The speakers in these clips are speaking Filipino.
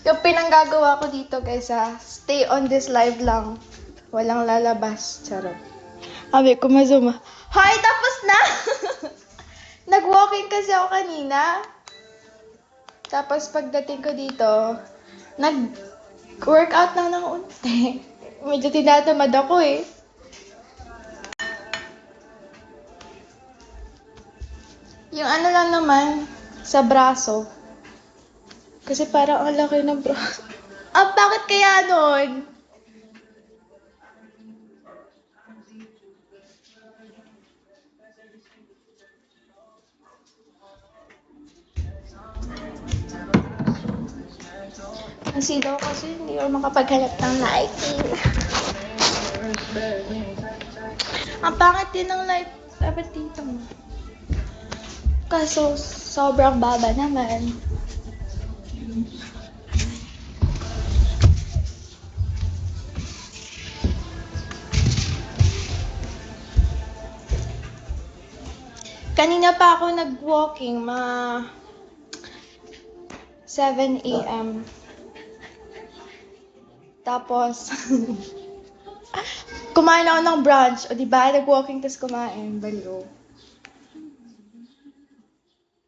Yung pinanggagawa ko dito guys stay on this live lang. Walang lalabas. Charot. Sabi ko mazuma. Hi, tapos na! Nag-walking kasi ako kanina. Tapos pagdating ko dito, nag-workout lang ng unti. Medyo tinatamad ako eh. Yung ano lang naman, sa braso. Kasi parang ang laki ng braso. Ah, bakit kaya nun? Kasi daw kasi hindi ako makapaghanap ng lighting. Ang pangit din ng light. Dapat dito mo. Kaso, sobrang baba naman. Kanina pa ako nag-walking, mga 7 a.m. Tapos, kumain ako ng brunch. O diba, nag-walking tapos kumain. Baliw.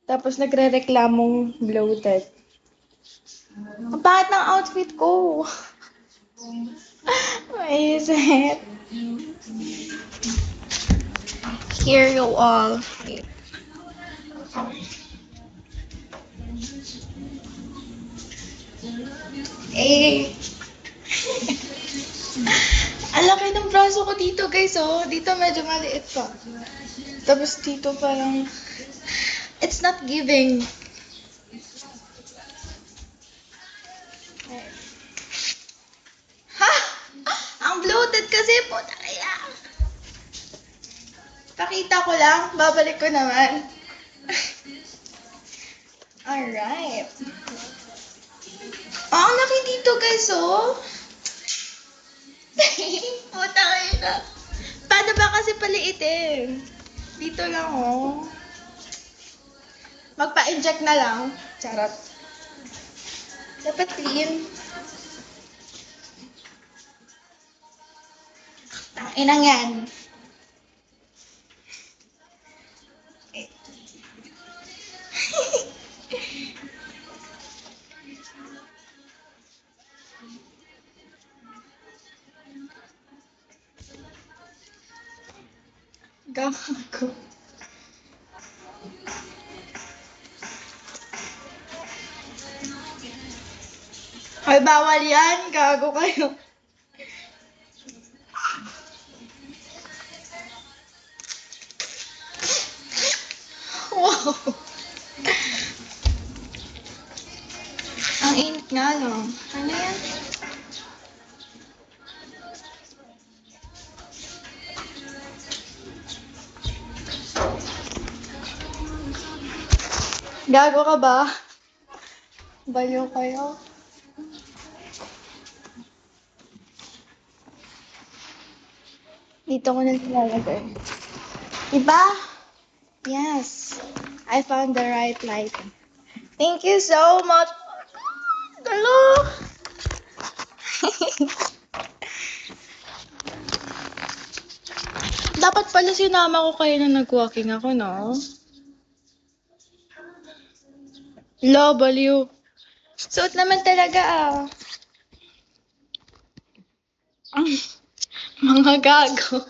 Tapos nagre-reklamong bloated. Ang pangit ng outfit ko. Maisip. Here you all. Eh. Ang laki ng braso ko dito guys oh. Dito medyo maliit pa. Tapos dito parang it's not giving. Ha! Ang bloated kasi po kaya. Pakita ko lang. Babalik ko naman. Alright. Oh, ang laki dito guys oh. Puta kayo na. Paano ba kasi paliitin? Dito lang oh. Magpa-inject na lang. Charot. Dapat clean. Inang yan. Gago. Ay, bawal yan. Gago kayo. Wow. Ang init nga lang. Ano yan? Gago ka ba? Baliw kayo. Dito ko na nilalagay. Diba? Yes. I found the right light. Thank you so much. Hello. Dapat pala sinama ko kayo na nag-walking ako, no? Lo, baliw. Suot naman talaga, ah. Mga gago.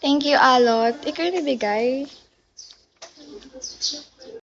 Thank you, Alot. Ikaw yung nabigay.